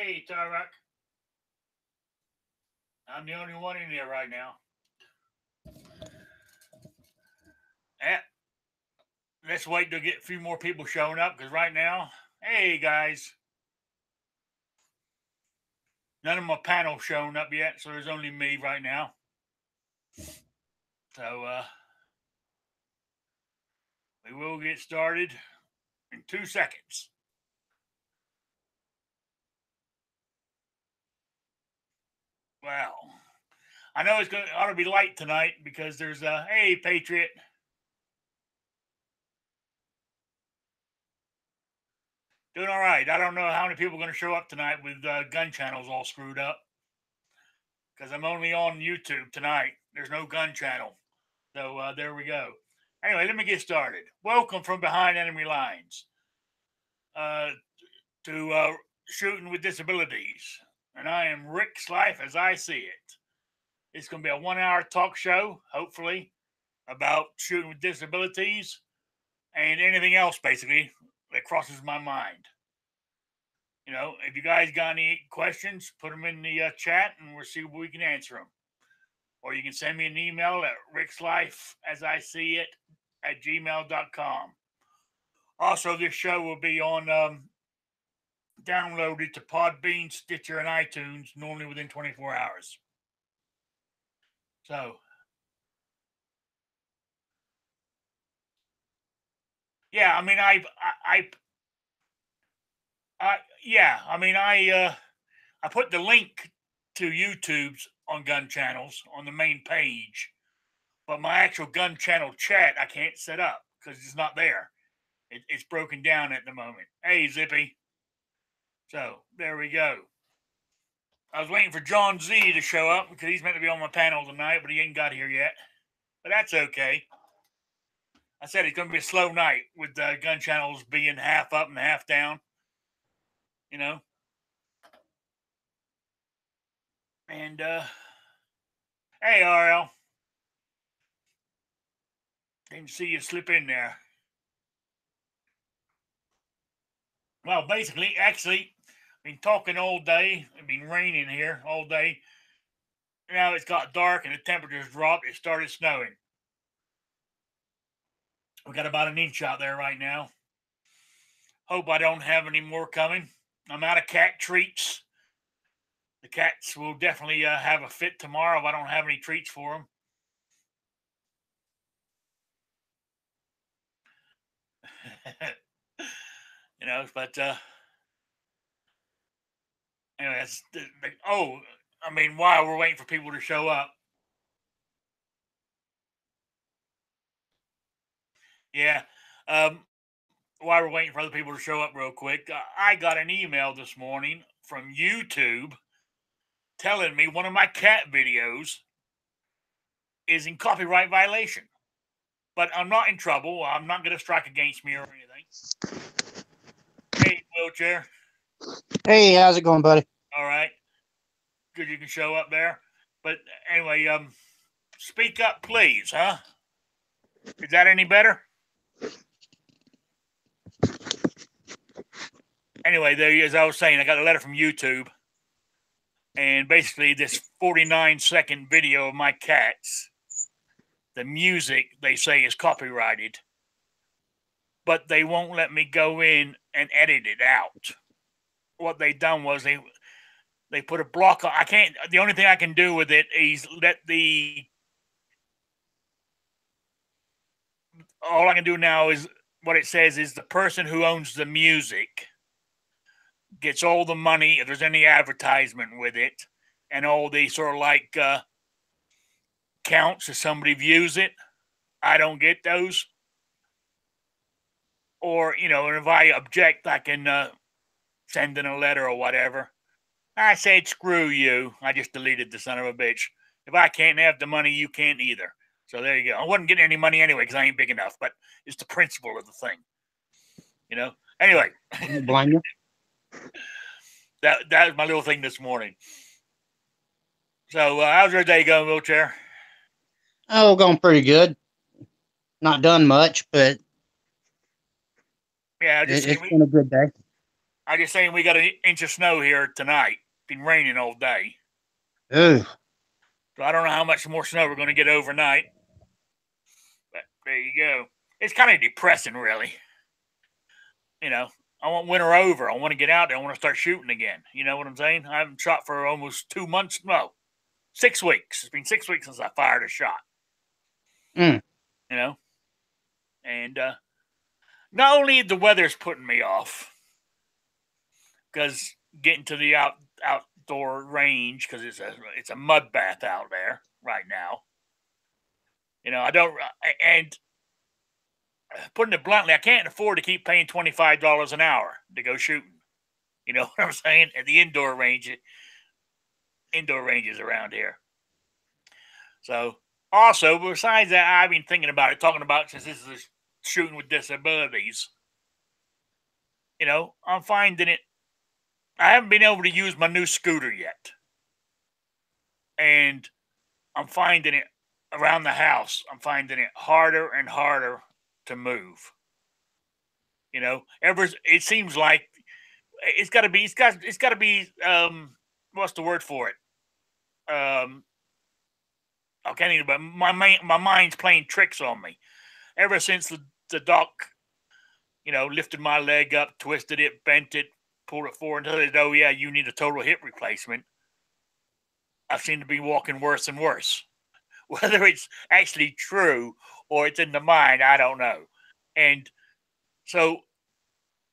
Hey, Tarek. I'm the only one in there right now. Eh, let's wait to get a few more people showing up because right now, hey guys, none of my panel showing up yet, so there's only me right now. So we will get started in 2 seconds. Well, I know it's going ought to be light tonight because there's a hey Patriot. Doing all right. I don't know how many people are going to show up tonight with gun channels all screwed up because I'm only on YouTube tonight. There's no gun channel. So there we go. Anyway, let me get started. Welcome from behind enemy lines to Shooting with Disabilities. And I am Rick's Life as I see it. It's going to be a 1-hour talk show, hopefully, about shooting with disabilities and anything else, basically, that crosses my mind. You know, if you guys got any questions, put them in the chat and we'll see if we can answer them. Or you can send me an email at rickslifeasIseeit@gmail.com. Also, this show will be on downloaded to Podbean, Stitcher, and iTunes normally within 24 hours. So, yeah, I mean, I put the link to YouTube's on gun channels on the main page, but my actual gun channel chat I can't set up because it's not there. It's broken down at the moment. Hey, Zippy. So there we go. I was waiting for John Z to show up because he's meant to be on my panel tonight, but he ain't got here yet. But that's okay. I said it's going to be a slow night with gun channels being half up and half down. You know. And hey, RL. Didn't see you slip in there. Well, basically, actually, I've been talking all day. It's been raining here all day. Now it's got dark and the temperatures dropped. It started snowing. We got about an inch out there right now. Hope I don't have any more coming. I'm out of cat treats. The cats will definitely have a fit tomorrow if I don't have any treats for them. You know, but anyway, that's I mean, while we're waiting for people to show up. Yeah. While we're waiting for other people to show up real quick, I got an email this morning from YouTube telling me one of my cat videos is in copyright violation. But I'm not in trouble. I'm not going to strike against me or anything. Hey, wheelchair. Hey, how's it going, buddy? All right. Good you can show up there. But anyway, speak up, please, huh? Is that any better? Anyway, there, as I was saying, I got a letter from YouTube. And basically, this 49-second video of my cats, the music, they say, is copyrighted. But they won't let me go in and edit it out. What they done was they put a block on. I can't. The only thing I can do with it is let the. All I can do now is what it says is the person who owns the music gets all the money if there's any advertisement with it, and all the sort of like counts if somebody views it. I don't get those. Or, you know, and if I object, I can send in a letter or whatever. I said, screw you. I just deleted the son of a bitch. If I can't have the money, you can't either. So there you go. I wasn't getting any money anyway because I ain't big enough, but it's the principle of the thing. You know? Anyway. Blame you. That was my little thing this morning. So how's your day going, wheelchair? Oh, going pretty good. Not done much, but yeah, it's been a good day. I just saying we got an inch of snow here tonight. Been raining all day. Ooh. So I don't know how much more snow we're going to get overnight. But there you go. It's kind of depressing, really. You know, I want winter over. I want to get out there. I want to start shooting again. You know what I'm saying? I haven't shot for almost 2 months. No, 6 weeks. It's been 6 weeks since I fired a shot. Mm. You know? And not only the weather's putting me off, because getting to the outdoor range, because it's a mud bath out there right now. You know, I don't, and putting it bluntly, I can't afford to keep paying $25 an hour to go shooting. You know what I'm saying? At the indoor ranges around here. So, also, besides that, I've been thinking about it, talking about, since this is shooting with disabilities. You know, I'm finding it. I haven't been able to use my new scooter yet, and I'm finding it around the house. I'm finding it harder and harder to move. You know, it seems like it's got to be. It's got to be. What's the word for it? I can't even. But my mind's playing tricks on me. Ever since the doc, you know, lifted my leg up, twisted it, bent it, pulled it forward, and said, "Oh yeah, you need a total hip replacement." I seem to be walking worse and worse. Whether it's actually true or it's in the mind, I don't know. And so,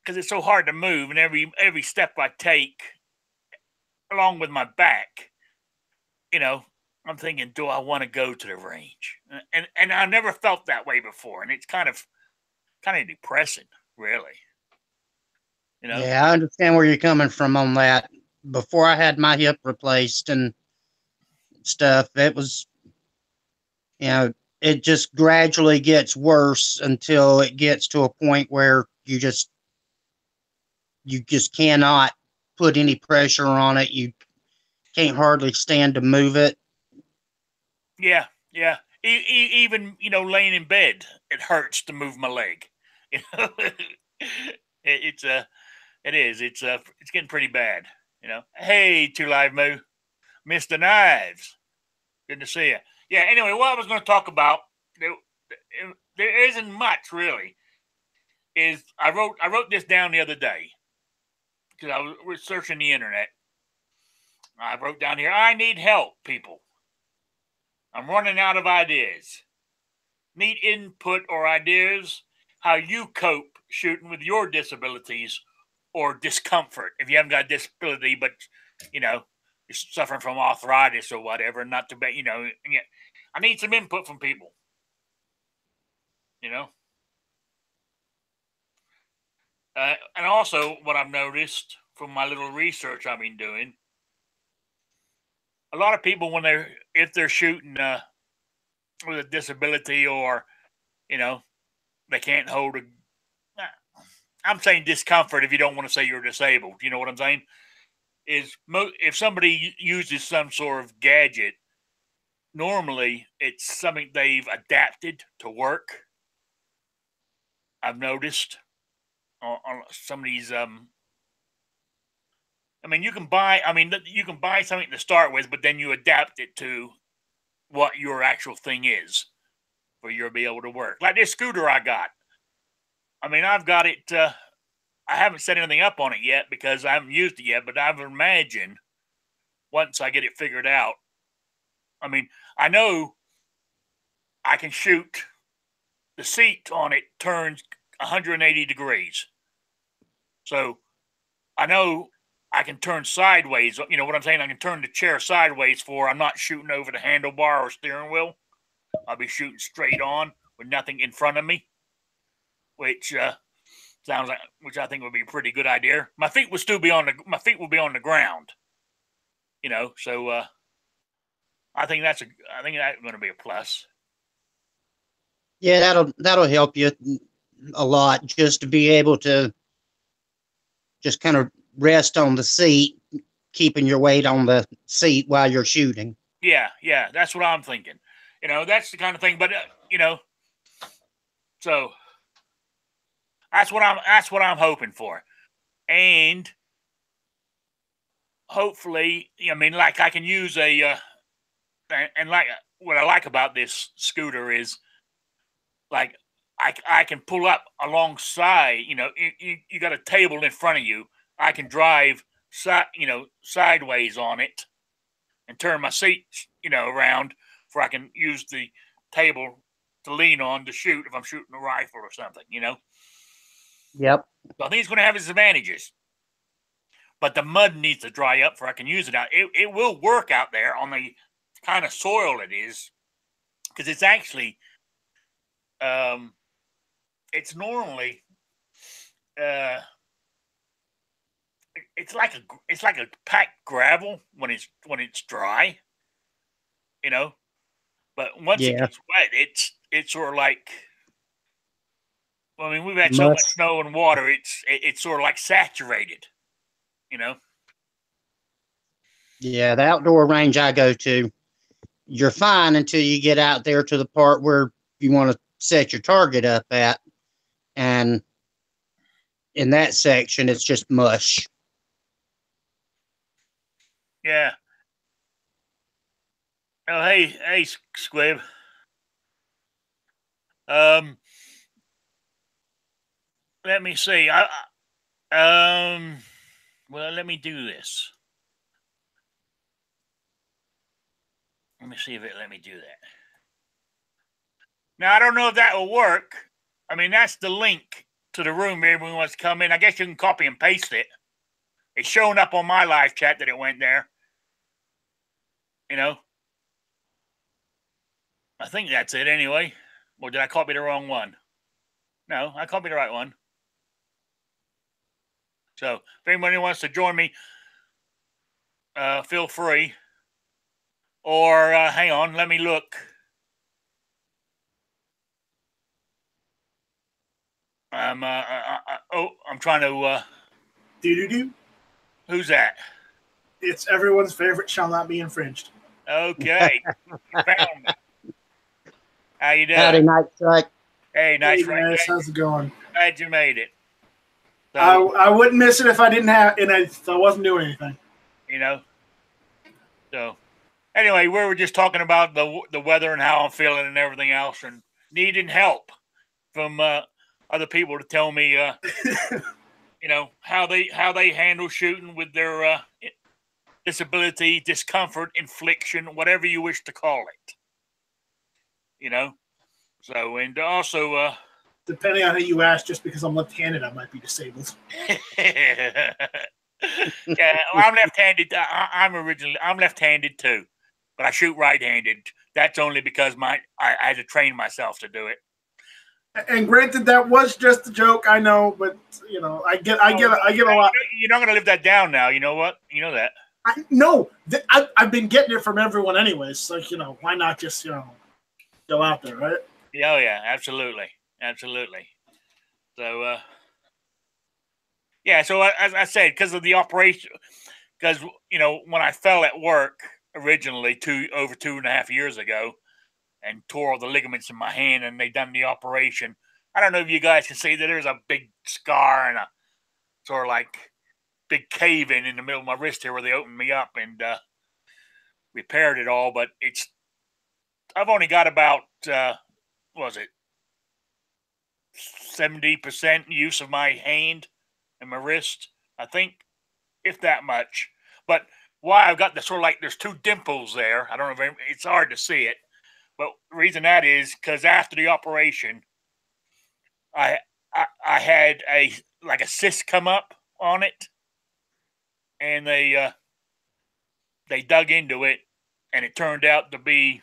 because it's so hard to move, and every step I take, along with my back, you know, I'm thinking, do I want to go to the range? And I never felt that way before, and it's kind of depressing, really. You know? Yeah, I understand where you're coming from on that. Before I had my hip replaced and stuff, it was, you know, it just gradually gets worse until it gets to a point where you just cannot put any pressure on it. You can't hardly stand to move it. Yeah, yeah. Even, you know, laying in bed, it hurts to move my leg. You know, it's it is. It's getting pretty bad. You know. Hey, Two Live Moo, Mr. Knives. Good to see you. Yeah. Anyway, what I was going to talk about, there isn't much really. Is I wrote this down the other day because I was researching the internet. I wrote down here, I need help, people. I'm running out of ideas. Need input or ideas how you cope shooting with your disabilities or discomfort. If you haven't got a disability, but, you know, you're suffering from arthritis or whatever, not to bet, you know, I need some input from people. You know? And also, what I've noticed from my little research I've been doing, a lot of people if they're shooting with a disability, or, you know, they can't hold a. I'm saying discomfort if you don't want to say you're disabled. You know what I'm saying? If somebody uses some sort of gadget, normally it's something they've adapted to work. I've noticed on some of these. I mean, you can buy. I mean, you can buy something to start with, but then you adapt it to what your actual thing is for you to be able to work. Like this scooter I got. I mean, I've got it. I haven't set anything up on it yet because I haven't used it yet, but I've imagined once I get it figured out. I mean, I know I can shoot. The seat on it turns 180 degrees. So I know I can turn sideways. You know what I'm saying? I can turn the chair sideways I'm not shooting over the handlebar or steering wheel. I'll be shooting straight on with nothing in front of me, which which I think would be a pretty good idea. My feet will be on the ground. You know, so I think that's going to be a plus. Yeah, that'll help you a lot, just to be able to just kind of rest on the seat, keeping your weight on the seat while you're shooting. Yeah, that's what I'm thinking. You know, that's the kind of thing. But you know, so that's what I'm hoping for. and hopefully, I mean, like I can use and like what I like about this scooter is like I can pull up alongside. You got a table in front of you. I can drive sideways on it and turn my seat around, where I can use the table to lean on to shoot if I'm shooting a rifle or something. Yep. So I think it's going to have its advantages. But the mud needs to dry up before I can use it out. It will work out there on the kind of soil it is, because it's actually it's normally it's like a packed gravel when it's dry, but once it Yeah. gets wet, it's sort of like, I mean, we've had so much Mush. snow and water, it's sort of like saturated, you know. Yeah, the outdoor range I go to, you're fine until you get out there to the part where you want to set your target up at. And in that section, it's just mush. Yeah. Oh, hey, Squib. Let me see. Well, let me do this. Let me see if it let me do that. Now, I don't know if that will work. I mean, that's the link to the room everyone wants to come in. I guess you can copy and paste it. It's showing up on my live chat that it went there. I think that's it anyway. Or did I copy the wrong one? No, I copied the right one. So if anybody wants to join me, feel free. Or hang on, let me look. I'm trying to. Do. Who's that? It's everyone's favorite shall not be infringed. Okay, you found me. How you doing? Howdy, Night Strike. Hey, nice. Hey guys, how's it going? Glad you made it. So, I wouldn't miss it if I didn't have, and I wasn't doing anything. So anyway, we were just talking about the weather and how I'm feeling and everything else, and needing help from other people to tell me, how they handle shooting with their disability, discomfort, infliction, whatever you wish to call it. So, and also, depending on who you ask, just because I'm left-handed, I might be disabled. yeah, well, I'm left-handed. I'm left-handed too, but I shoot right-handed. That's only because I had to train myself to do it. And granted, that was just a joke, I know, but I get a lot. You're not gonna live that down now. You know what? You know that. I've been getting it from everyone anyways. So why not just go out there, right? Oh yeah, absolutely. So yeah. So as I said, because of the operation, because when I fell at work originally over 2.5 years ago, and tore all the ligaments in my hand, and they done the operation. I don't know if you guys can see that there's a big scar and a sort of like big cave in the middle of my wrist here where they opened me up and repaired it all. But I've only got about, what was it, 70% use of my hand and my wrist, I think, if that much. But why I've got the sort of like, there's two dimples there. I don't know if it's hard to see it. But the reason that is because after the operation, I had a cyst come up on it, and they dug into it, and it turned out to be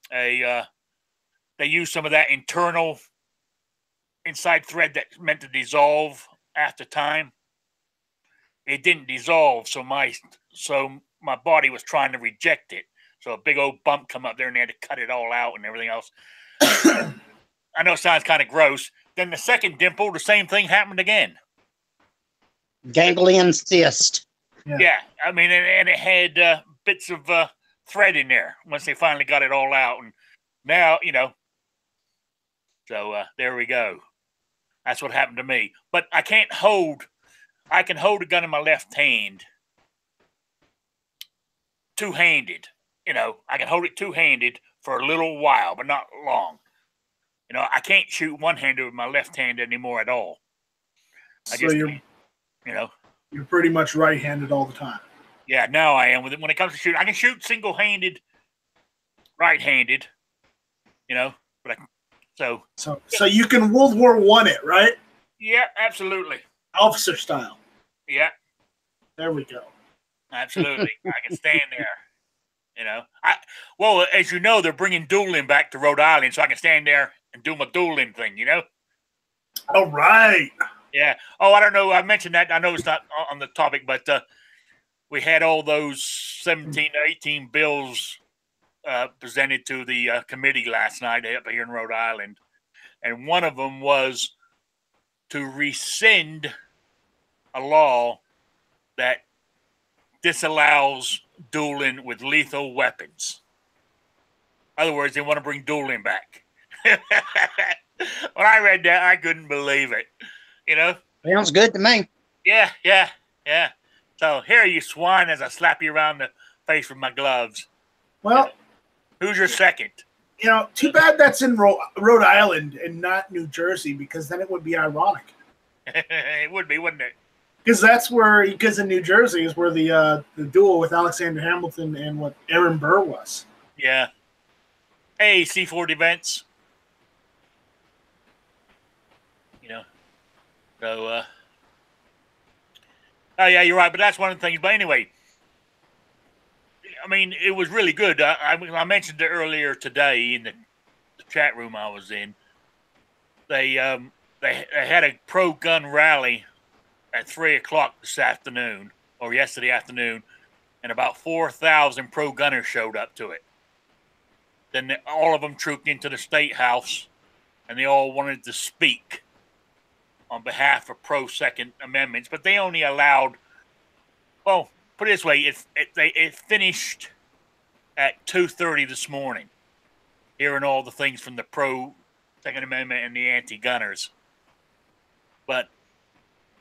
they used some of that internal inside thread that meant to dissolve after time. It didn't dissolve, so my body was trying to reject it. So a big old bump come up there, and they had to cut it all out and everything else. I know it sounds kind of gross. Then the second dimple, the same thing happened again. Ganglion cyst. Yeah. I mean, and it had bits of thread in there once they finally got it all out. And now, so there we go. That's what happened to me. But I can't hold I can hold a gun in my left hand, two-handed. You know, I can hold it two-handed for a little while, but not long. You know, I can't shoot one-handed with my left hand anymore at all. I So just can't, you know. you're pretty much right-handed all the time. Yeah, now I am. When it comes to shooting, I can shoot single-handed, right-handed, you know. But So you can World War I it, right? Yeah, absolutely. Officer style. Yeah. There we go. Absolutely. I can stand there. You know, well, as you know, they're bringing dueling back to Rhode Island, so I can stand there and do my dueling thing, you know? All right. Yeah. Oh, I don't know. I mentioned that. I know it's not on the topic, but we had all those 17 or 18 bills presented to the committee last night up here in Rhode Island. And one of them was to rescind a law that disallows dueling with lethal weapons. In other words, they want to bring dueling back. When I read that, I couldn't believe it. You know? Sounds good to me. Yeah. So here you swine as I slap you around the face with my gloves. Well, who's your second? You know, too bad that's in Rhode Island and not New Jersey, because then it would be ironic. It would be, wouldn't it? Because in New Jersey is where the duel with Alexander Hamilton and what Aaron Burr was. Yeah. Hey, C4 events. You know. So oh yeah, you're right, but that's one of the things. But anyway, I mean, it was really good. I mentioned it earlier today in the chat room I was in. They had a pro-gun rally at 3 o'clock this afternoon, or yesterday afternoon, and about 4,000 pro-gunners showed up to it. Then all of them trooped into the State House, and they all wanted to speak on behalf of pro-Second Amendments, but they only allowed, well, put it this way, it finished at 2:30 this morning, hearing all the things from the pro-Second Amendment and the anti-gunners. But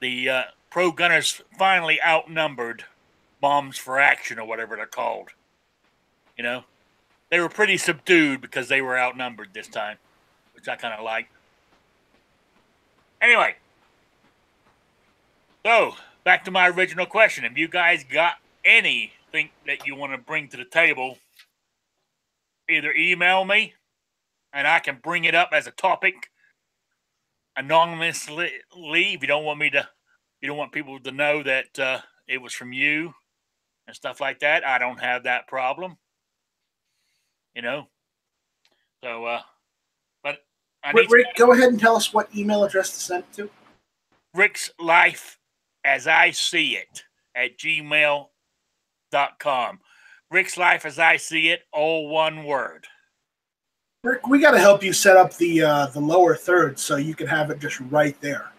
the pro-gunners finally outnumbered Moms for Action, or whatever they're called. You know? They were pretty subdued because they were outnumbered this time, which I kind of like. Anyway. So, back to my original question. If you guys got anything that you want to bring to the table, either email me, and I can bring it up as a topic anonymously. If you don't want you don't want people to know that it was from you and stuff like that, I don't have that problem. You know? So, but I need Rick, go ahead and tell us what email address to send it to. Rick's Life as I See It at gmail.com. Rick's Life as I See It, all one word. Rick, we got to help you set up the lower third so you can have it just right there.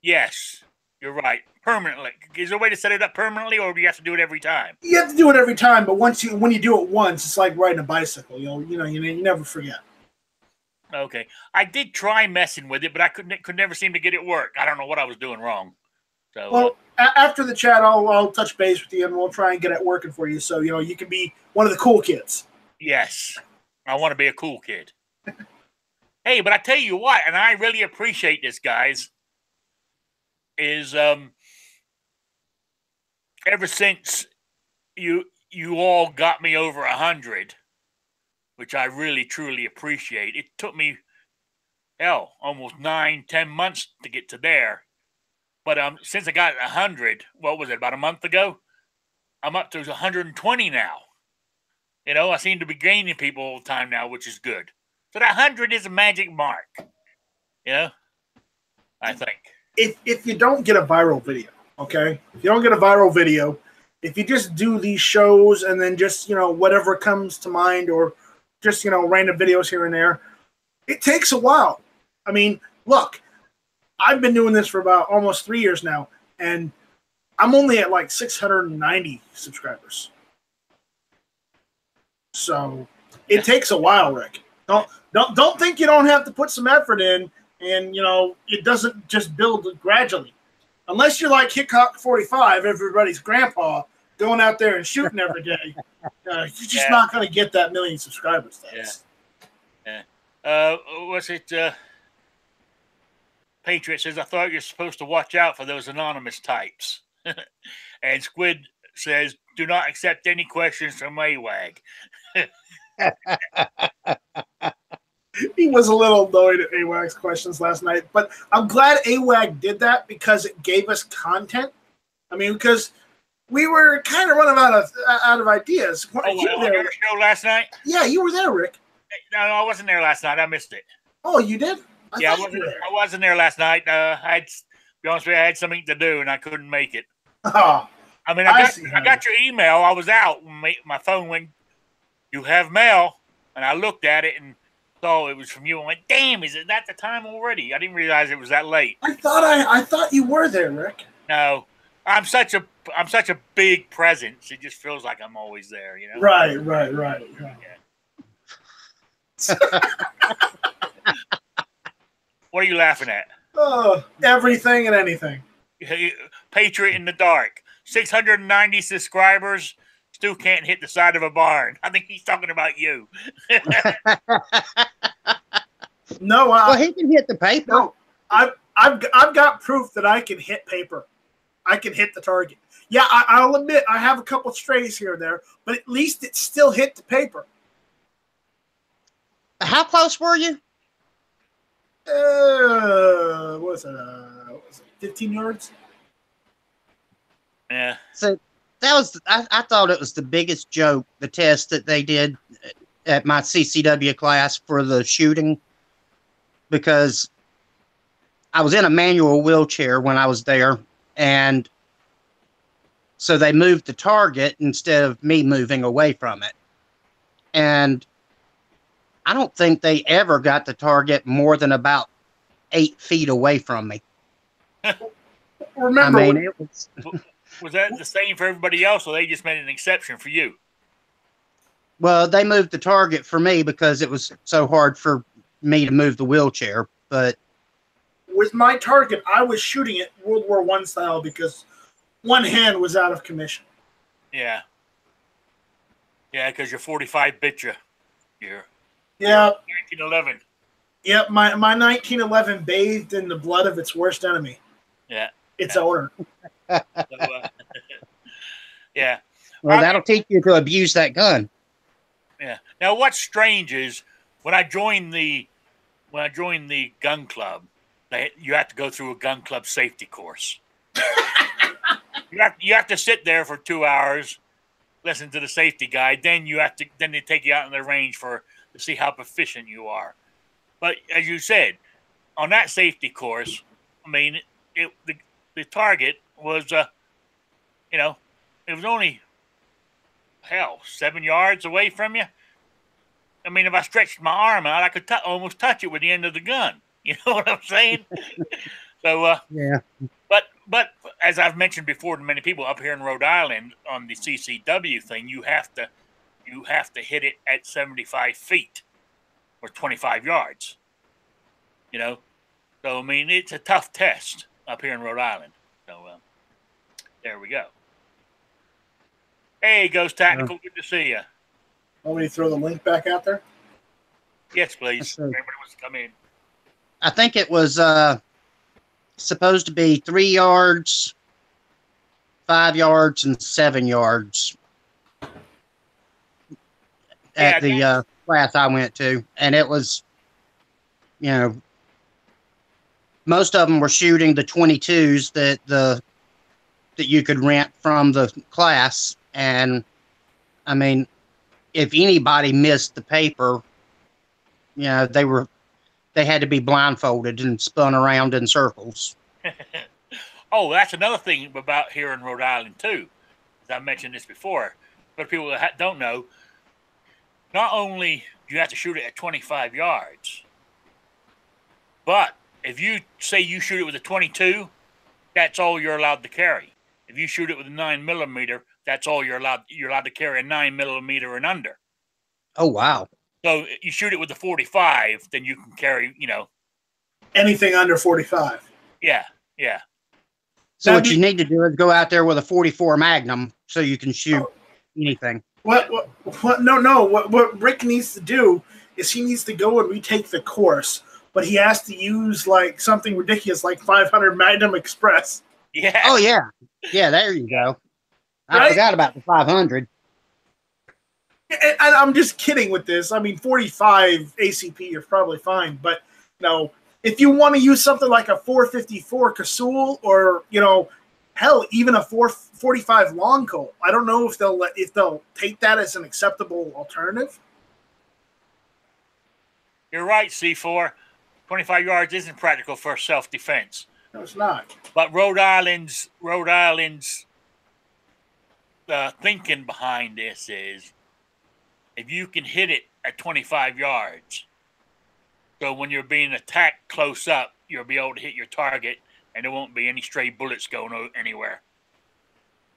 Yes, you're right. Permanently. Is there a way to set it up permanently, or do you have to do it every time? You have to do it every time, but when you do it once, it's like riding a bicycle. You never forget. Okay, I did try messing with it, but I could never seem to get it work. I don't know what I was doing wrong. So, well, after the chat, I'll touch base with you, and we'll try and get it working for you, so you can be one of the cool kids. Yes, I want to be a cool kid. Hey, but I tell you what, and I really appreciate this, guys. Is ever since you all got me over 100. Which I really, truly appreciate. It took me, almost 9-10 months to get to there. But since I got 100, what was it, about a month ago? I'm up to 120 now. You know, I seem to be gaining people all the time now, which is good. So that 100 is a magic mark. You know, I think. If you don't get a viral video, okay? If you don't get a viral video, if you just do these shows and then just, whatever comes to mind, or just, random videos here and there, it takes a while. I mean, look, I've been doing this for about almost 3 years now, and I'm only at like 690 subscribers. So it takes a while, Rick. Don't think you don't have to put some effort in, and it doesn't just build gradually. Unless you're like Hickok 45, everybody's grandpa going out there and shooting every day, you're just not going to get that million subscribers. What's it? Patriot says, I thought you're supposed to watch out for those anonymous types. And Squid says, do not accept any questions from AWAG. He was a little annoyed at AWAG's questions last night, but I'm glad AWAG did that because it gave us content. I mean, because we were kind of running out of ideas. On your show last night? Yeah, you were there, Rick. No, I wasn't there last night. I missed it. Oh, you did? I wasn't there last night. To be honest with you, I had something to do and I couldn't make it. Oh, I mean, I got your email. I was out. My phone went, you have mail. And I looked at it and saw it was from you. I went, damn, is it that the time already? I didn't realize it was that late. I thought you were there, Rick. No, I'm such a big presence. It just feels like I'm always there, you know? Right. Yeah. What are you laughing at? Oh, everything and anything. Patriot in the dark. 690 subscribers. Still can't hit the side of a barn. I think he's talking about you. No, well, he can hit the paper. No, I've got proof that I can hit paper. I can hit the target. Yeah, I'll admit I have a couple strays here and there, but at least it still hit the paper. How close were you? What was it? 15 yards? Yeah. So that was, I thought it was the biggest joke, the test that they did at my CCW class for the shooting, because I was in a manual wheelchair when I was there, and so they moved the target instead of me moving away from it. And I don't think they ever got the target more than about 8 feet away from me. Remember, I mean, it was... Was that the same for everybody else, or they just made an exception for you? Well, they moved the target for me because it was so hard for me to move the wheelchair. But with my target, I was shooting it World War I style because one hand was out of commission. Yeah. Yeah, because you're 45 bit you. You're 1911. Yep, my 1911 bathed in the blood of its worst enemy. Yeah. Its owner. Yeah. Well, that'll teach you to abuse that gun. Yeah. Now, what's strange is when I joined the gun club, you have to go through a gun club safety course. you have to sit there for 2 hours, listen to the safety guide. Then they take you out in the range to see how proficient you are. But as you said, on that safety course, I mean, the target was, it was only 7 yards away from you. I mean, if I stretched my arm out, I could almost touch it with the end of the gun. You know what I'm saying? So, yeah. But as I've mentioned before to many people up here in Rhode Island on the CCW thing, you have to hit it at 75 feet or 25 yards. You know, so I mean, it's a tough test up here in Rhode Island. So there we go. Hey, Ghost Tactical, good to see you. Want me to throw the link back out there? Yes, please. Everybody wants to come in. I think it was supposed to be 3 yards, 5 yards, and 7 yards at the class I went to. And it was, most of them were shooting the 22s that you could rent from the class. And I mean, if anybody missed the paper, they had to be blindfolded and spun around in circles. Oh, that's another thing about here in Rhode Island too. As I mentioned this before, but people that don't know, not only do you have to shoot it at 25 yards, but if you say you shoot it with a 22, that's all you're allowed to carry. If you shoot it with a 9mm, that's all you're allowed. You're allowed to carry a 9mm and under. Oh, wow. So you shoot it with a 45, then you can carry, anything under 45. Yeah, yeah. So what you need to do is go out there with a 44 Magnum so you can shoot anything. What? No. What Rick needs to do is he needs to go and retake the course, but he has to use like something ridiculous like 500 Magnum Express. Yeah. Oh yeah. Yeah, there you go. I Right? forgot about the 500. And I'm just kidding with this. I mean, 45 ACP is probably fine, but if you want to use something like a 454 Casull or hell, even a 445 long Colt, I don't know if they'll take that as an acceptable alternative. You're right, C4. 25 yards isn't practical for self-defense. No, it's not. But Rhode Island's thinking behind this is if you can hit it at 25 yards, so when you're being attacked close up, you'll be able to hit your target and there won't be any stray bullets going anywhere.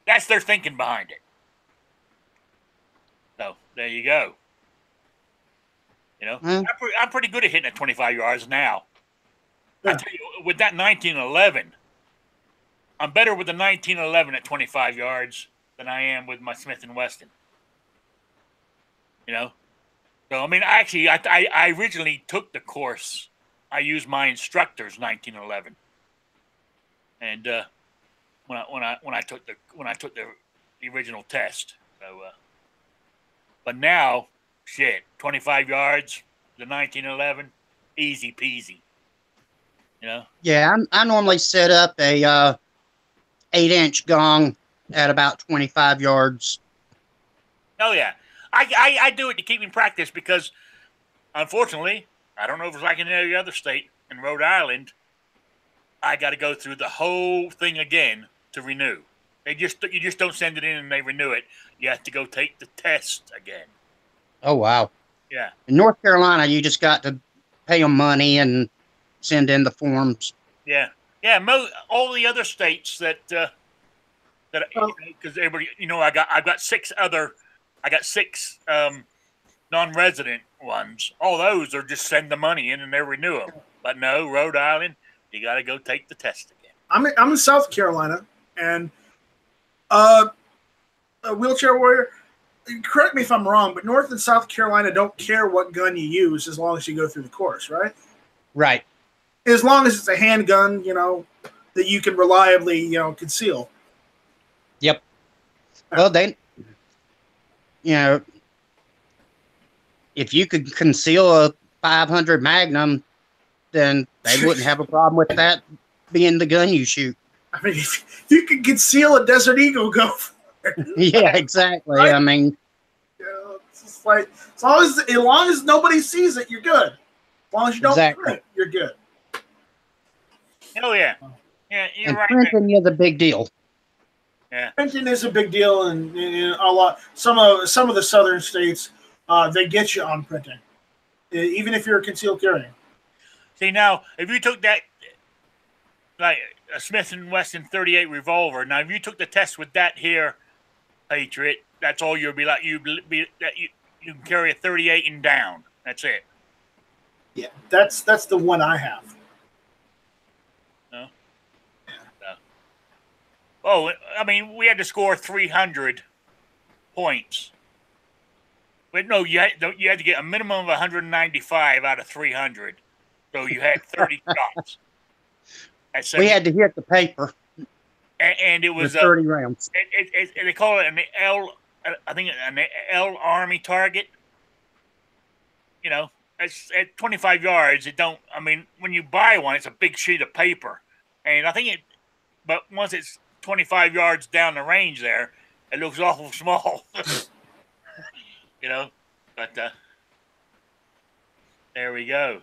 That's their thinking behind it. So there you go. I'm pretty good at hitting at 25 yards now. I tell you, with that 1911, I'm better with the 1911 at 25 yards than I am with my Smith & Wesson. So I mean, actually, I originally took the course. I used my instructor's 1911, and when I took the original test. So, but now, 25 yards, the 1911, easy peasy. Yeah, I normally set up a 8-inch gong at about 25 yards. Oh yeah, I do it to keep in practice because, unfortunately, I don't know if it's like in any other state. In Rhode Island, I got to go through the whole thing again to renew. You just don't send it in and they renew it. You have to go take the test again. Oh wow. Yeah. In North Carolina, you just got to pay them money and send in the forms. Yeah. All the other states that because everybody, I've got six non-resident ones. All those are just send the money in and they renew them. But no, Rhode Island, you got to go take the test again. I'm in South Carolina, and a wheelchair warrior. Correct me if I'm wrong, but North and South Carolina don't care what gun you use as long as you go through the course, right? Right. As long as it's a handgun, that you can reliably, conceal. Yep. Well, if you could conceal a 500 Magnum, then they wouldn't have a problem with that being the gun you shoot. I mean, if you can conceal a Desert Eagle, go for it. Yeah, exactly. Right? I mean, it's just like as long as nobody sees it, you're good. As long as you don't print, you're good. Oh yeah, you're and right. Printing is a big deal. Yeah, printing is a big deal, and a lot. Some of the southern states, they get you on printing, even if you're a concealed carry. See now, if you took that, like a Smith & Wesson 38 revolver. Now, if you took the test with that here, Patriot, that's all you'll be like. You can carry a 38 and down. That's it. Yeah, that's the one I have. No. Yeah. No. Oh, I mean, we had to score 300 points. But no, you had to get a minimum of 195 out of 300. So you had 30 shots. We had to hit the paper. And it was 30 rounds. They call it an L. I think an L Army target. It's at 25 yards. It don't. I mean, when you buy one, it's a big sheet of paper, and I think it. But once it's 25 yards down the range, there, it looks awful small. But there we go.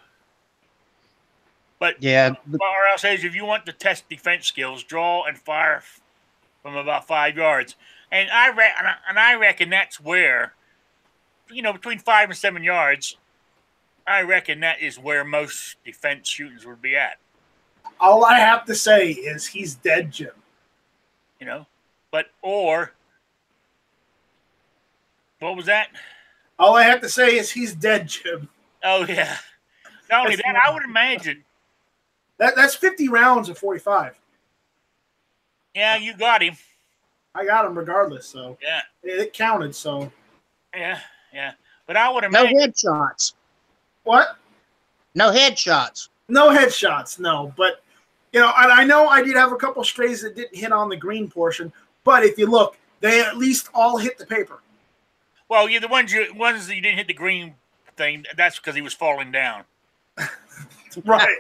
But yeah, or else says if you want to test defense skills, draw and fire from about 5 yards, and I reckon that's where, between 5 and 7 yards, I reckon that is where most defense shootings would be at. All I have to say is he's dead, Jim. What was that? All I have to say is he's dead, Jim. Oh yeah. Not only that, I would imagine. That's 50 rounds of 45. Yeah, you got him. I got him regardless, so Yeah, it counted. So yeah, yeah. But I would No imagine. headshots. what? No headshots. No headshots, no. But you know, I know I did have a couple strays that didn't hit on the green portion. But if you look, they at least all hit the paper. Well, yeah, the ones that you didn't hit the green thing. That's because he was falling down. Right.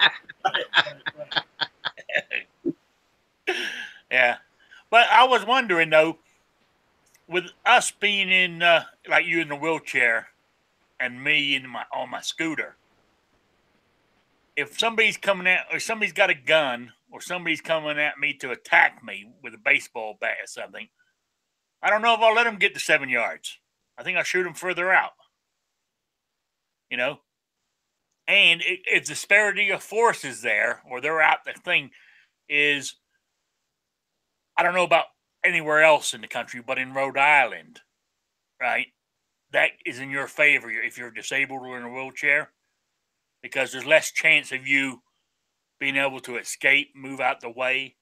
Yeah, but I was wondering though, with us being in like you in the wheelchair and me in on my scooter, if somebody's coming at or somebody's got a gun or somebody's coming at me to attack me with a baseball bat or something, I don't know if I'll let them get to 7 yards. I think I'll shoot them further out. You know, and if the disparity of force is there or they're out, the thing is, I don't know about anywhere else in the country, but in Rhode Island, right? That is in your favor if you're disabled or in a wheelchair, because there's less chance of you being able to escape, move out the way.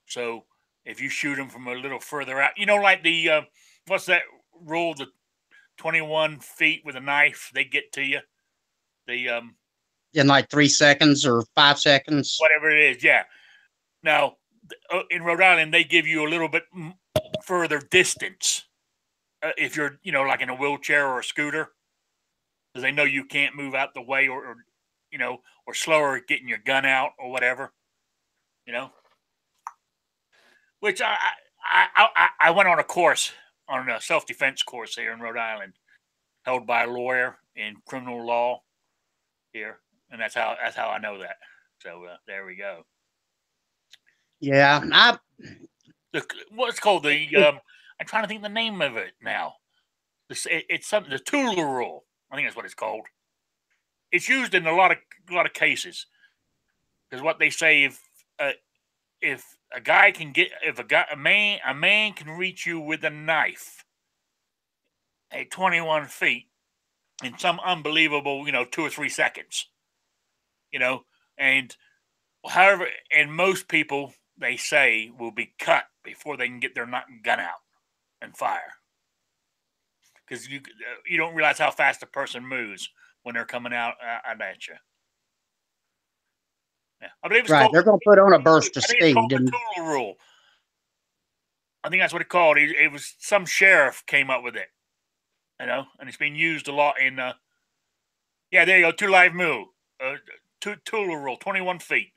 So if you shoot them from a little further out, like the what's that rule? The 21 feet with a knife, they get to you. The In like 3 seconds or 5 seconds. whatever it is, yeah. Now in Rhode Island, they give you a little bit further distance if you're, like in a wheelchair or a scooter, because they know you can't move out the way or slower getting your gun out or whatever, Which I went on a course, on a self-defense course here in Rhode Island, held by a lawyer in criminal law here, and that's how I know that. So there we go. Yeah, What's called the I'm trying to think the name of it now. It's something, the Tula rule. I think that's what it's called. It's used in a lot of cases, because what they say, if a man can reach you with a knife at 21 feet in some unbelievable 2 or 3 seconds, and however, and most people, they say, will be cut before they can get their gun out and fire, because you don't realize how fast a person moves when they're coming out at you. Yeah, I believe it's right. called, They're going to put on a burst of I think it's called speed. the Tula rule. I think that's what it's called. It was some sheriff came up with it, and it's been used a lot in. Yeah, there you go. 2 live move. Tula rule. 21 feet.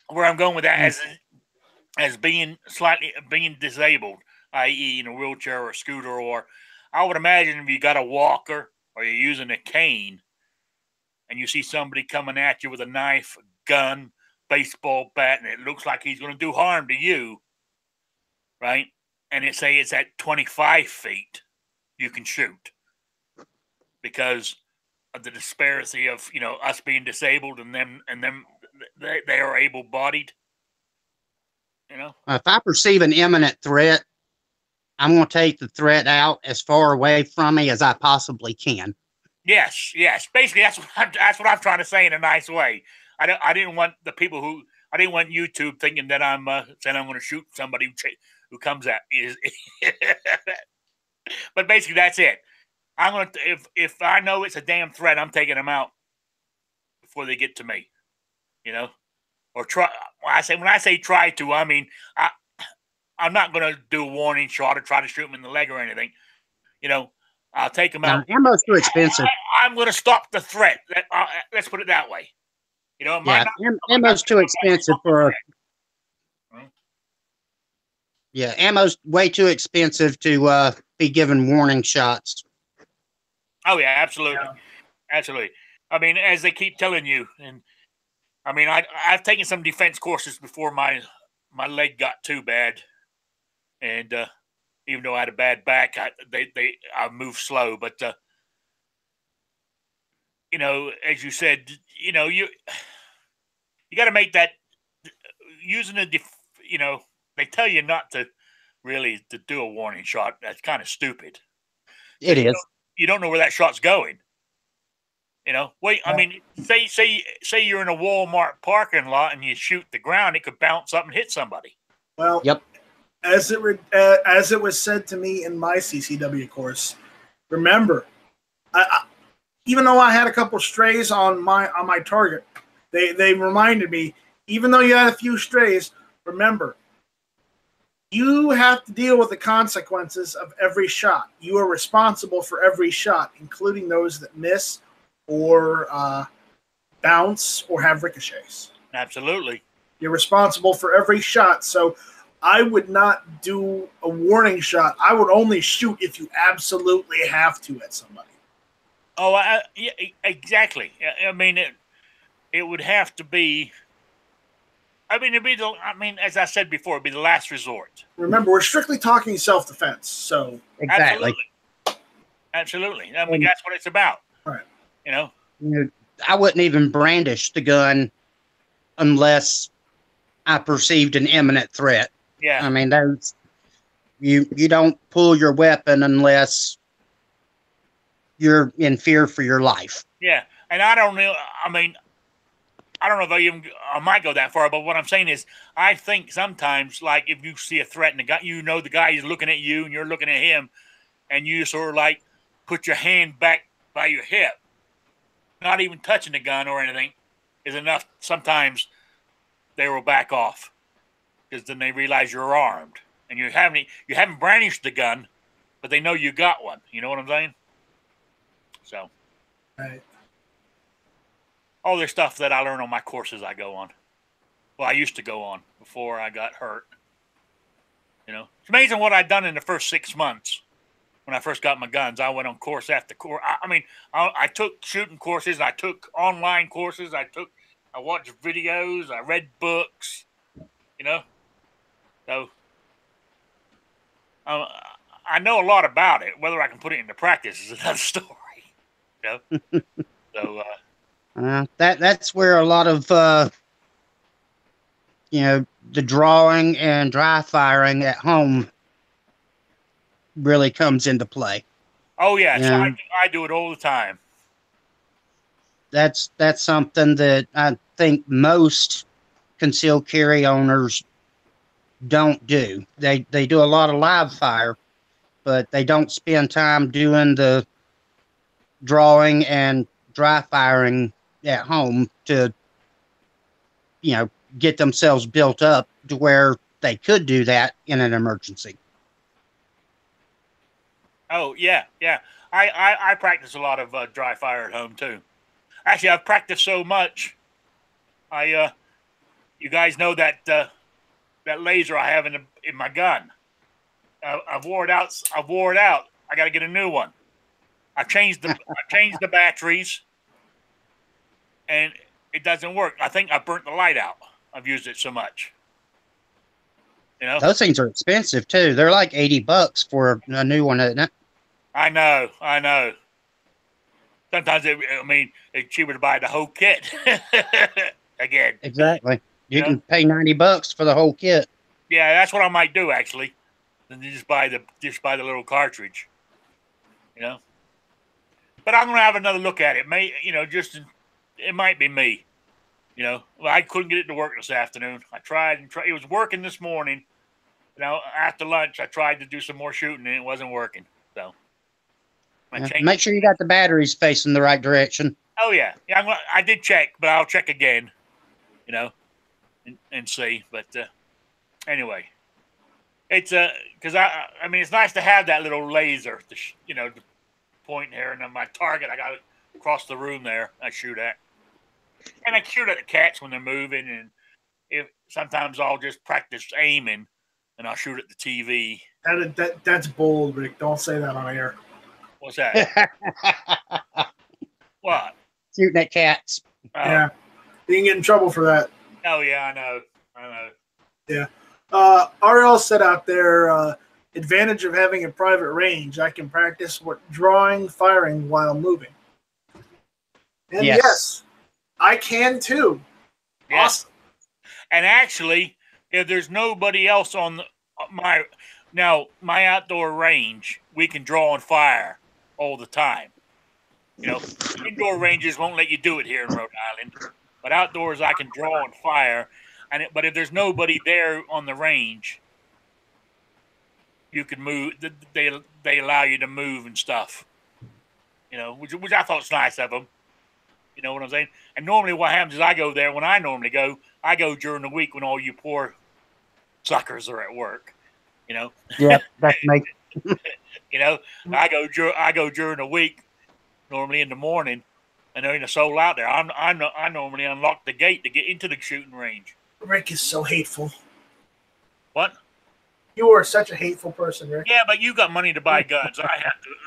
Where I'm going with that as being disabled, i.e., in a wheelchair or a scooter, or I would imagine if you got a walker or you're using a cane, and you see somebody coming at you with a knife, gun, baseball bat, and it looks like he's going to do harm to you, right? And it's at 25 feet, you can shoot, because of the disparity of us being disabled and them they are able-bodied. If I perceive an imminent threat, I'm going to take the threat out as far away from me as I possibly can. Yes. Basically, that's what I'm trying to say in a nice way. I didn't want I didn't want YouTube thinking that I'm saying I'm going to shoot somebody who comes at me. But basically, that's it. I'm going to, if I know it's a damn threat, I'm taking them out before they get to me. Or try. When I say try to, I mean I'm not going to do a warning shot or try to shoot them in the leg or anything. I'll take them out. Ammo's too expensive. I'm going to stop the threat. Let's put it that way. Ammo's too expensive for ammo's way too expensive to be given warning shots. Oh yeah, absolutely. I mean, as they keep telling you, and I mean, I've taken some defense courses before my leg got too bad, and even though I had a bad back, I moved slow. But as you said, you got to make that using they tell you not to really to do a warning shot. That's kind of stupid. It is. You don't know where that shot's going. Wait. I mean, say you're in a Walmart parking lot and you shoot the ground, it could bounce up and hit somebody. Well, Yep. As it was said to me in my CCW course, remember, even though I had a couple strays on my target, they reminded me, even though you had a few strays, remember, you have to deal with the consequences of every shot. You are responsible for every shot, including those that miss or bounce or have ricochets. Absolutely. You're responsible for every shot. So I would not do a warning shot. I would only shoot if you absolutely have to at somebody. Oh, yeah, exactly. I mean, it would have to be. I mean, as I said before, it'd be the last resort. Remember, we're strictly talking self-defense, so Exactly. Absolutely. I mean, that's what it's about. Right. I wouldn't even brandish the gun unless I perceived an imminent threat. Yeah. I mean, you don't pull your weapon unless you're in fear for your life. Yeah, and I don't know. I mean, I don't know if I might go that far, but what I'm saying is, I think sometimes, like if you see a threat and the guy is looking at you and you're looking at him, and you sort of like put your hand back by your hip, not even touching the gun or anything, is enough. Sometimes they will back off because then they realize you're armed and you haven't brandished the gun, but they know you got one. You know what I'm saying? So, right. All the stuff that I learn on my courses I go on. Well, I used to go on before I got hurt. It's amazing what I'd done in the first 6 months when I first got my guns. I went on course after course. I took shooting courses. I took online courses. I watched videos. I read books. So I know a lot about it. Whether I can put it into practice is another story. So that's where a lot of the drawing and dry firing at home really comes into play. Oh yeah, so I do it all the time. That's something that I think most concealed carry owners don't do. They do a lot of live fire, but they don't spend time doing the drawing and dry firing at home to get themselves built up to where they could do that in an emergency. Oh yeah. I practice a lot of dry fire at home too. Actually, I've practiced so much. You guys know that that laser I have in my gun. I've wore it out. I got to get a new one. I changed the batteries, and it doesn't work. I think I burnt the light out. I've used it so much. Those things are expensive too. They're like $80 for a new one, isn't it? I know. Sometimes it's cheaper to buy the whole kit. Again. Exactly. You can pay $90 for the whole kit. Yeah, that's what I might do actually. Then you just buy the little cartridge. But I'm gonna have another look at it. It might be me. I couldn't get it to work this afternoon. I tried and tried. It was working this morning. After lunch, I tried to do some more shooting and it wasn't working. So, make sure you got the batteries facing the right direction. Oh yeah, I did check, but I'll check again. And see. But anyway, it's because it's nice to have that little laser to point here, and then my target I got it across the room there. I shoot at. And I shoot at the cats when they're moving, and if sometimes I'll just practice aiming, and I'll shoot at the TV. That's bold, Rick. Don't say that on air. What's that? What? Shooting at cats. Yeah, you can get in trouble for that. Oh yeah, I know. Yeah. RL said out there, advantage of having a private range. I can practice drawing, firing while moving. And yes I can too. Yes. Awesome. And actually, if there's nobody else on my outdoor range, we can draw and fire all the time. You know, indoor ranges won't let you do it here in Rhode Island, but outdoors I can draw and fire. But if there's nobody there on the range, you can move. They allow you to move and stuff. You know, which I thought was nice of them. You know what I'm saying? And normally what happens is I go there when I normally go. I go during the week when all you poor suckers are at work. You know. Yeah, that's me. You know, I go during the week, normally in the morning, and there ain't a soul out there. I normally unlock the gate to get into the shooting range. Rick is so hateful. What? You are such a hateful person, Rick. Yeah, but you got money to buy guns.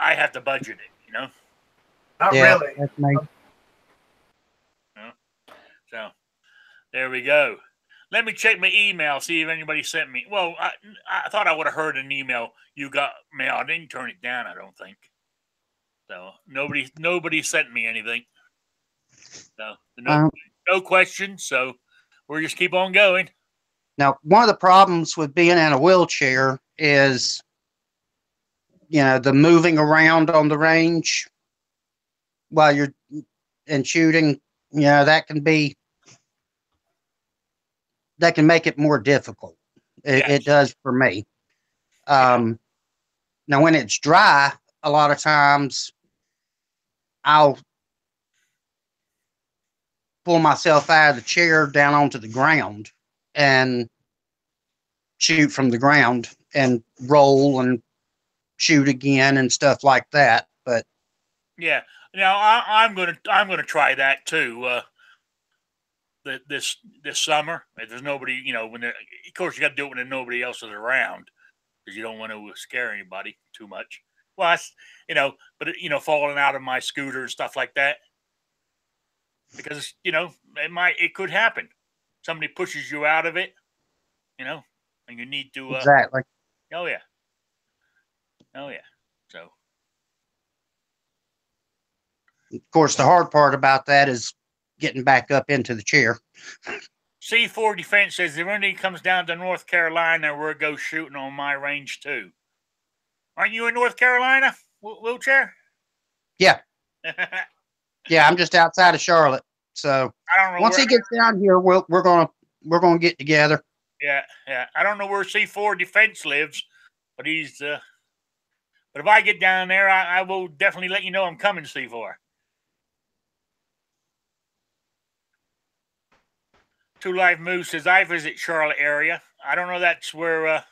I have to budget it. You know. Not Yeah, really. that's me. So there we go. Let me check my email, see if anybody sent me. Well, I thought I would have heard an email you got mail. I didn't turn it down, I don't think. So nobody sent me anything. So no questions. So we'll just keep on going. Now, one of the problems with being in a wheelchair is, the moving around on the range while you're shooting. That can make it more difficult. It does for me. Now, when it's dry, a lot of times I'll pull myself out of the chair down onto the ground and shoot from the ground and roll and shoot again and stuff like that. But yeah, now I'm gonna try that too. This summer, if there's nobody, of course you got to do it when nobody else is around, because you don't want to scare anybody too much. Well, that's, but falling out of my scooter and stuff like that, because it could happen. Somebody pushes you out of it, and you need to exactly. Oh yeah. So, of course, the hard part about that is getting back up into the chair. C4 Defense says if anything comes down to North Carolina, we'll go shooting on my range too. Aren't you in North Carolina, wheelchair? Yeah. Yeah, I'm just outside of Charlotte. So I don't know. Once he gets down here, we're gonna get together. Yeah. I don't know where C4 Defense lives, but he's. But if I get down there, I will definitely let you know I'm coming, C4. Two Life Moose says, I visit Charlotte area. I don't know that's where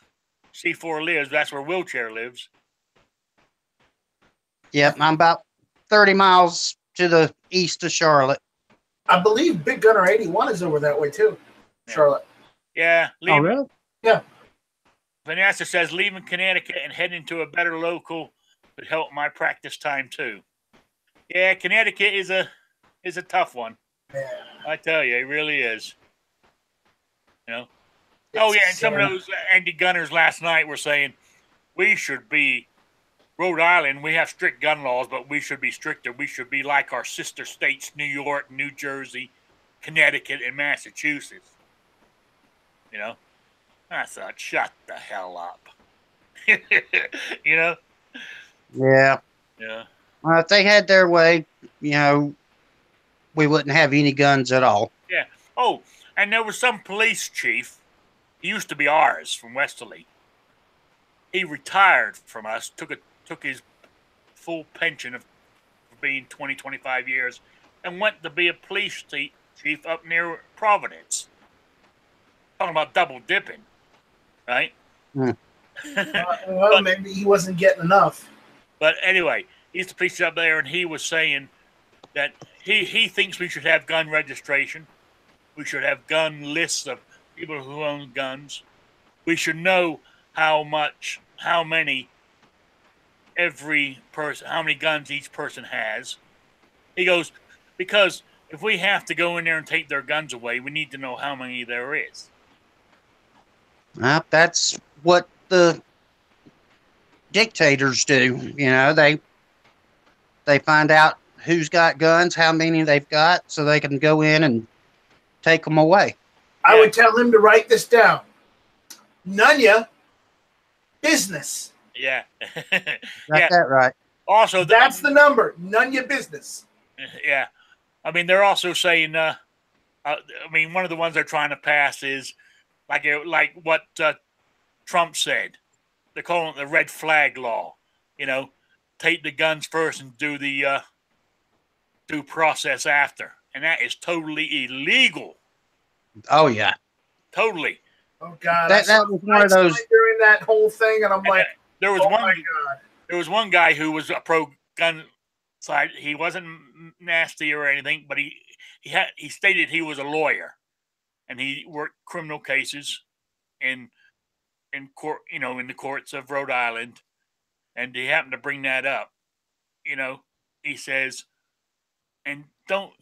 C4 lives. That's where Wheelchair lives. Yep, I'm about 30 miles to the east of Charlotte. I believe Big Gunner 81 is over that way too, Charlotte. Yeah. Oh, really? Yeah. Vanessa says, leaving Connecticut and heading to a better local would help my practice time too. Yeah, Connecticut is a tough one. Yeah. I tell you, it really is. Oh yeah, and some of those anti-gunners last night were saying we should be Rhode Island. We have strict gun laws, but we should be stricter. We should be like our sister states, New York, New Jersey, Connecticut, and Massachusetts. I thought, shut the hell up. Yeah. Yeah. Well, if they had their way, we wouldn't have any guns at all. Yeah. Oh, and there was some police chief. He used to be ours from Westerly. He retired from us, took his full pension of being 20, 25 years, and went to be a police chief up near Providence. Talking about double dipping, right? Mm. Well, maybe he wasn't getting enough. But anyway, he's the police up there, and he was saying that he thinks we should have gun registration. We should have gun lists of people who own guns. We should know how many guns each person has. He goes, because if we have to go in there and take their guns away, we need to know how many there is. That's what the dictators do. They find out who's got guns, how many they've got, so they can go in and take them away. I would tell him to write this down. Nunya business. Yeah. Got that right. Also, that's the number. None of your business. Yeah, I mean, they're also saying. I mean, one of the ones they're trying to pass is like what Trump said. They're calling it the red flag law. You know, take the guns first and do the due process after, and that is totally illegal. Oh yeah, totally. Oh God, that was one of those during that whole thing, and I'm like, there was oh one. My God. There was one guy who was a pro gun side. He wasn't nasty or anything, but he stated he was a lawyer, and he worked criminal cases in court, in the courts of Rhode Island, and he happened to bring that up. He says, don't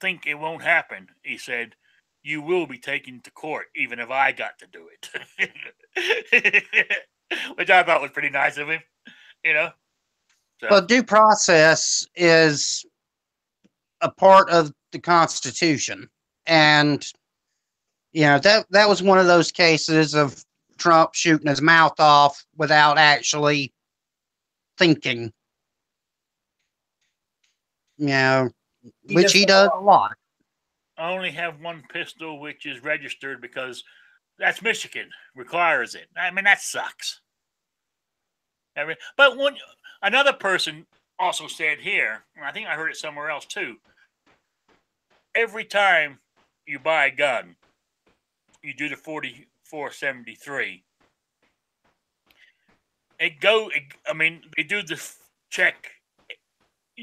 think it won't happen. He said, you will be taken to court, even if I got to do it. Which I thought was pretty nice of him, So. Well, due process is a part of the Constitution, and that was one of those cases of Trump shooting his mouth off without actually thinking. Which he does a lot. I only have one pistol, which is registered because that's Michigan, requires it. I mean, that sucks. But another person also said here, and I think I heard it somewhere else too, every time you buy a gun, you do the 4473. They do the check.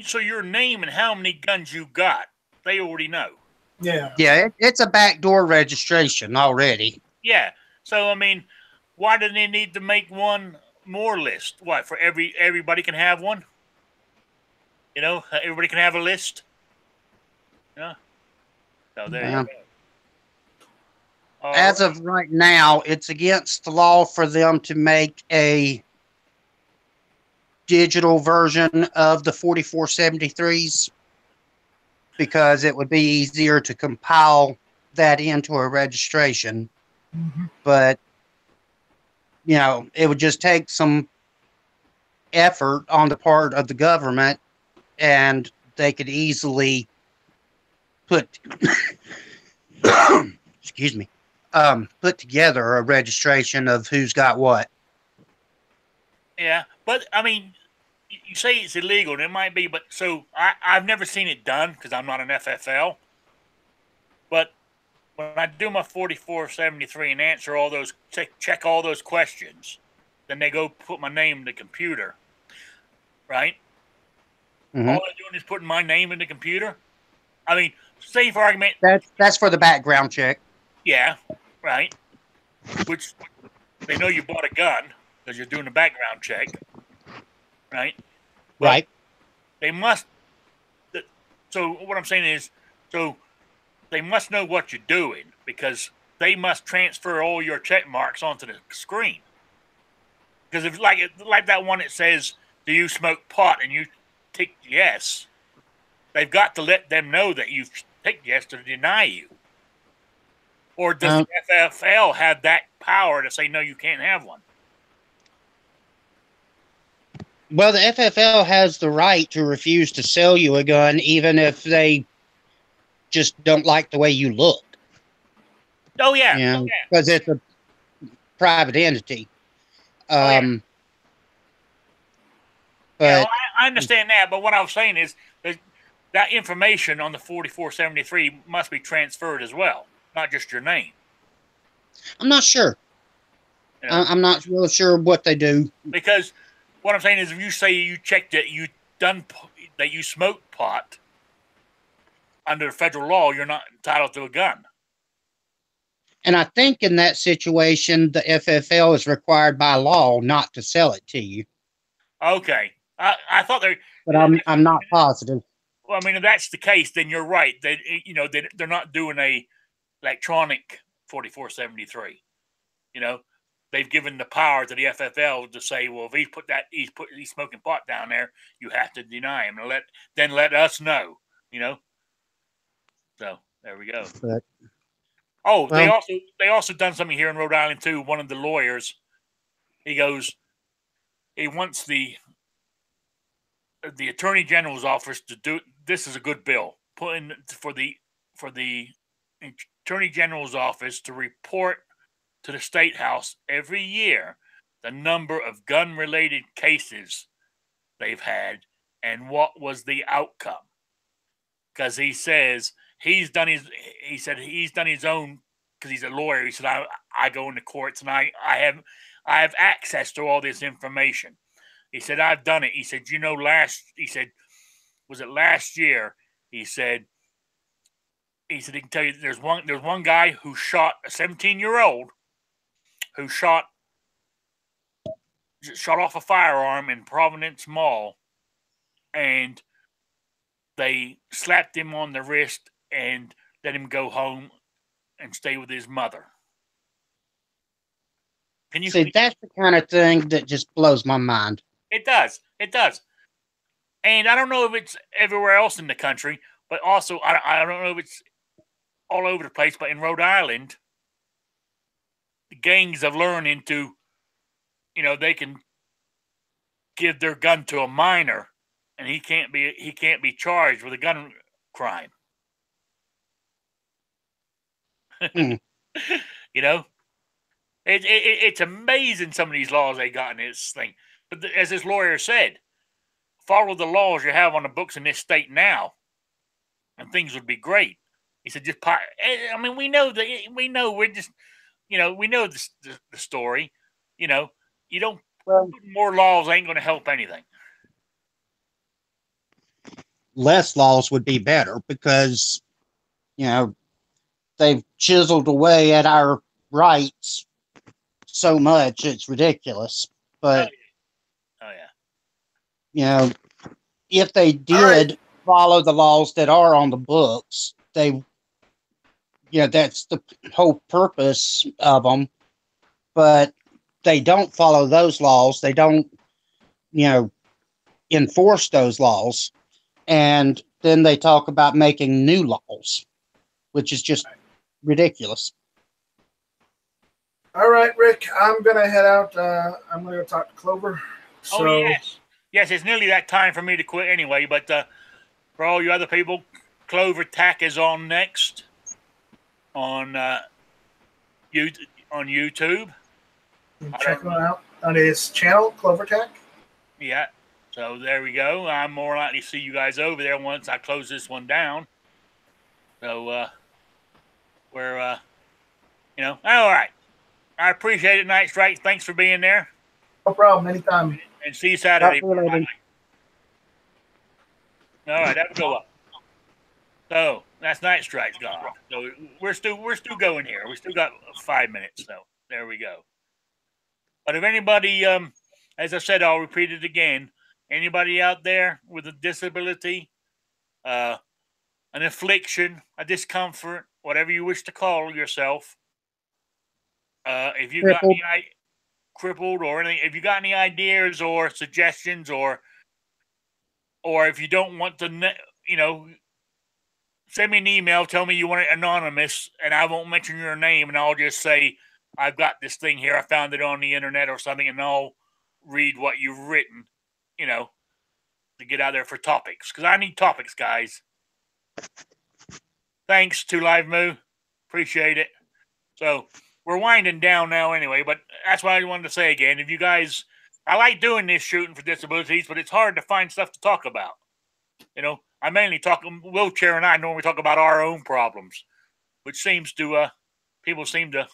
So your name and how many guns you got, they already know. Yeah. Yeah, it's a backdoor registration already. Yeah. So, I mean, why do they need to make one more list? What, for everybody can have one? Everybody can have a list? So there you go. As of right now, it's against the law for them to make a digital version of the 4473s because it would be easier to compile that into a registration. Mm-hmm. But, it would just take some effort on the part of the government, and they could easily put excuse me, put together a registration of who's got what. Yeah, but I mean, you say it's illegal, and it might be, but so I've never seen it done because I'm not an FFL. But when I do my 4473 and answer all those, check all those questions, then they go put my name in the computer, right? Mm-hmm. All they're doing is putting my name in the computer. I mean, say for argument, that's for the background check. Yeah, right. Which they know you bought a gun because you're doing a background check, right? But right. They must. So what I'm saying is, they must know what you're doing because they must transfer all your check marks onto the screen. Because if like that one that says, "Do you smoke pot?" and you tick yes, they've got to let them know that you've ticked yes to deny you. Or does the FFL have that power to say, no, you can't have one? Well, the FFL has the right to refuse to sell you a gun, even if they just don't like the way you look. Oh, yeah. Because it's a private entity. But I understand that, but what I was saying is that information on the 4473 must be transferred as well. Not just your name. I'm not sure. I'm not real sure what they do. Because what I'm saying is, if you say you checked it, that you smoked pot under federal law, you're not entitled to a gun. And I think in that situation, the FFL is required by law not to sell it to you. Okay, I thought they. But I'm not positive. Well, I mean, if that's the case, then you're right. They're not doing a electronic 4473. They've given the power to the FFL to say, well, if he's smoking pot down there, you have to deny him and let us know. So there we go. But, they also done something here in Rhode Island too. One of the lawyers, he wants the the Attorney General's office to do this is a good bill. Putting for the Attorney General's office to report to the State House every year the number of gun-related cases they've had and what was the outcome. Because he says he's done his own, because he's a lawyer. He said I go into courts and I have access to all this information. He said I've done it. He said was it last year? He said he can tell you there's one guy who shot a 17-year-old who shot off a firearm in Providence Mall, and they slapped him on the wrist and let him go home and stay with his mother. Can you see? That's the kind of thing that just blows my mind. It does. And I don't know if it's everywhere else in the country, but also I don't know if it's all over the place, but in Rhode Island, the gangs have learned into, they can give their gun to a minor and he can't be charged with a gun crime. It's amazing some of these laws they got in this thing. But as this lawyer said, follow the laws you have on the books in this state now, and things would be great. He said, we know the story. You don't, more laws ain't going to help anything. Less laws would be better because, they've chiseled away at our rights so much, it's ridiculous. But, if they did follow the laws that are on the books, that's the whole purpose of them. But they don't follow those laws. They don't, enforce those laws. And then they talk about making new laws, which is just ridiculous. All right, Rick, I'm going to head out. I'm going to go talk to Clover. So... Oh, yes. Yes, it's nearly that time for me to quit anyway, but for all you other people, Clover Tack is on next on YouTube. Check him out on his channel, Clover Tack. Yeah, so there we go. I'm more likely to see you guys over there once I close this one down. So, we're, all right. I appreciate it, Night Strike. Thanks for being there. No problem, anytime. And see you Saturday. All right, have a good one. So that's Night Strike's gone. So we're still going here. We still got 5 minutes. So there we go. But if anybody, as I said, I'll repeat it again. Anybody out there with a disability, an affliction, a discomfort, whatever you wish to call yourself, if you got any crippled or anything, if you got any ideas or suggestions, or if you don't want to, send me an email, tell me you want it anonymous, and I won't mention your name, and I'll just say, I've got this thing here, I found it on the internet or something, and I'll read what you've written, to get out there for topics, because I need topics, guys. Thanks to Live Moo. Appreciate it. So, we're winding down now anyway, but that's what I wanted to say again. If you guys, I like doing this shooting for disabilities, but it's hard to find stuff to talk about. I mainly Wheelchair and I normally talk about our own problems, which seems to, people seem to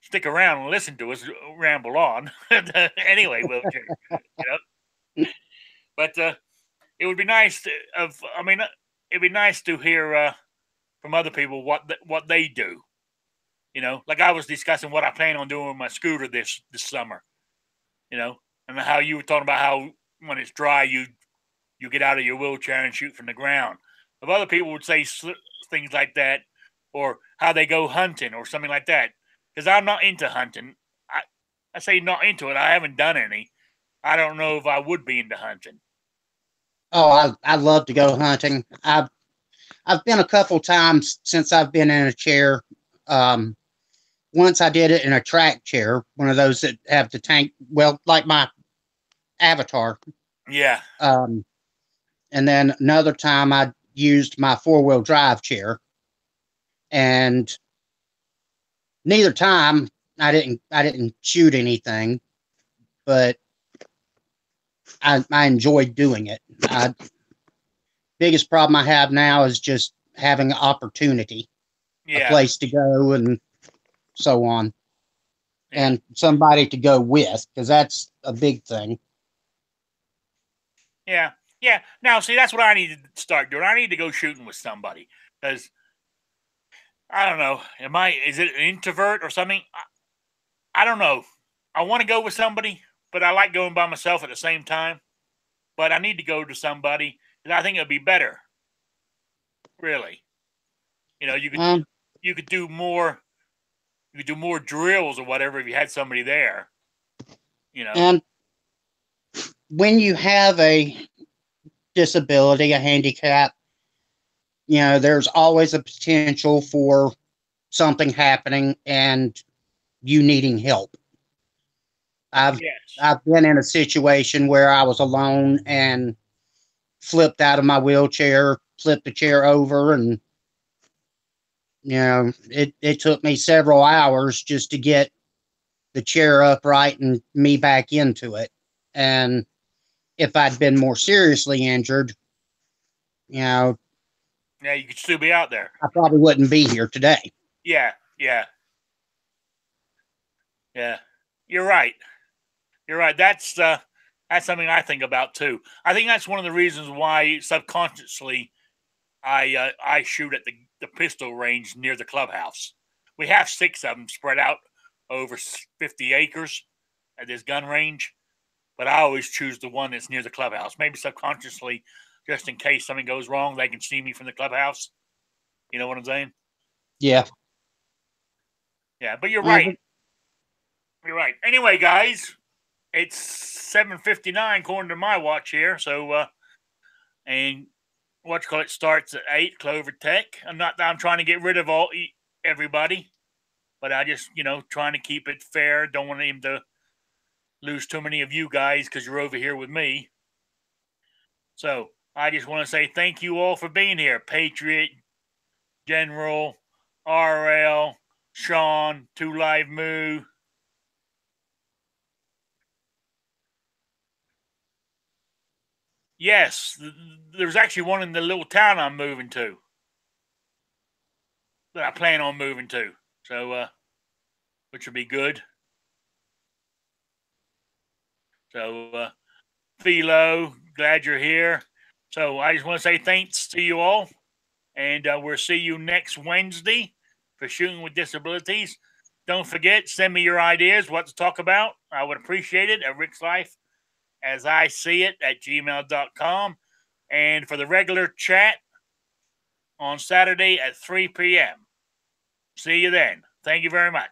stick around and listen to us ramble on. Anyway, Wheelchair, But it would be nice it'd be nice to hear from other people what they do. Like I was discussing what I plan on doing with my scooter this summer, and how you were talking about how when it's dry, you get out of your wheelchair and shoot from the ground. If other people would say things like that, or how they go hunting or something like that, because I'm not into hunting. I say not into it. I haven't done any. I don't know if I would be into hunting. Oh, I love to go hunting. I've been a couple times since I've been in a chair. Once I did it in a track chair, one of those that have the tank, well, like my avatar. Yeah. And then another time I used my 4-wheel drive chair, and neither time I didn't shoot anything, but I enjoyed doing it. Biggest problem I have now is just having an opportunity, a Yeah. place to go, and so on, Yeah. and somebody to go with, because that's a big thing. Yeah. Yeah. Now, see, that's what I need to start doing. I need to go shooting with somebody, because I don't know. Is it an introvert or something? I don't know. I want to go with somebody, but I like going by myself at the same time. But I need to go to somebody, and I think it'd be better. Really, you know, you could do more. You could do more drills or whatever if you had somebody there. You know. And when you have a disability, a handicap, there's always a potential for something happening and you needing help. I've Yes. been in a situation where I was alone and flipped out of my wheelchair, flipped the chair over, and it took me several hours just to get the chair upright and me back into it. And if I'd been more seriously injured, Yeah, you could still be out there. I probably wouldn't be here today. Yeah. Yeah. Yeah. You're right. You're right. That's something I think about too. I think that's one of the reasons why subconsciously I shoot at the pistol range near the clubhouse. We have 6 of them spread out over 50 acres at this gun range, but I always choose the one that's near the clubhouse. Maybe subconsciously, just in case something goes wrong, they can see me from the clubhouse. You know what I'm saying? Yeah. Yeah, but you're right. You're right. Anyway, guys, it's 7:59 according to my watch here. So, and it starts at 8. Clover Tech. I'm trying to get rid of everybody, but I just trying to keep it fair. Don't want him to lose too many of you guys because you're over here with me. So I just want to say thank you all for being here. Patriot, General, RL, Sean, 2 Live Moo. Yes, there's actually one in the little town I'm moving to. That I plan on moving to. So, which will be good. So, Philo, glad you're here. So I just want to say thanks to you all. And we'll see you next Wednesday for Shooting with Disabilities. Don't forget, send me your ideas, what to talk about. I would appreciate it at Rick's Life as I see it at gmail.com. And for the regular chat on Saturday at 3 p.m. See you then. Thank you very much.